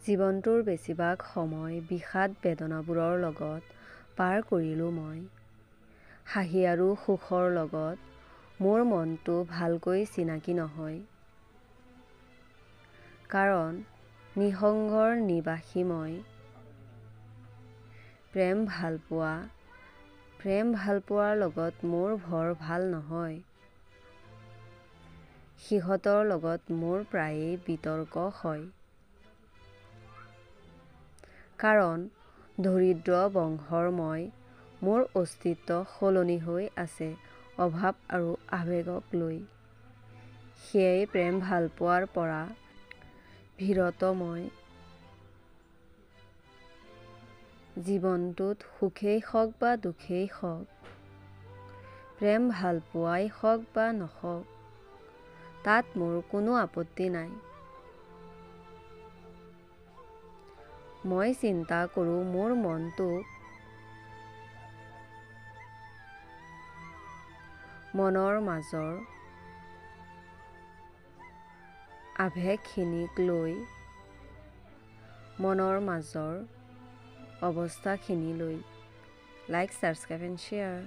জীৱনটোৰ বেছিভাগ সময় বিষাদ বেদনাবোৰৰ লগত পাৰ কৰিলোঁ মই। হাঁহি আৰু সুখৰ লগত মোৰ মনটো ভালকৈ চিনাকি নহয়। কাৰণ নিসংগৰ নিবাসী মই। প্ৰেম ভালপোৱাৰ লগত মোৰ ভৰ ভাল নহয়। সিহঁতৰ লগত মোৰ প্ৰায়েই বিতৰ্ক হয়। কাৰণ দৰিদ্ৰ বংশৰ মই, মোৰ অস্তিত্ব সলনি হৈ আছে অভাৱ আৰু আৱেগক লৈ। সেয়ে প্ৰেম ভালপোৱাৰ পৰা বিৰত মই। জীৱনটোত সুখেই হওক বা দুখেই হওক, প্ৰেম ভালপোৱাই হওক বা নহওক, তাত মোৰ কোনো আপত্তি নাই। মই চিন্তা কৰোঁ মোৰ মনটোক, মনৰ মাজৰ আৱেগখিনিক লৈ, মনৰ মাজৰ অৱস্থাখিনি লৈ। Like, subscribe and share.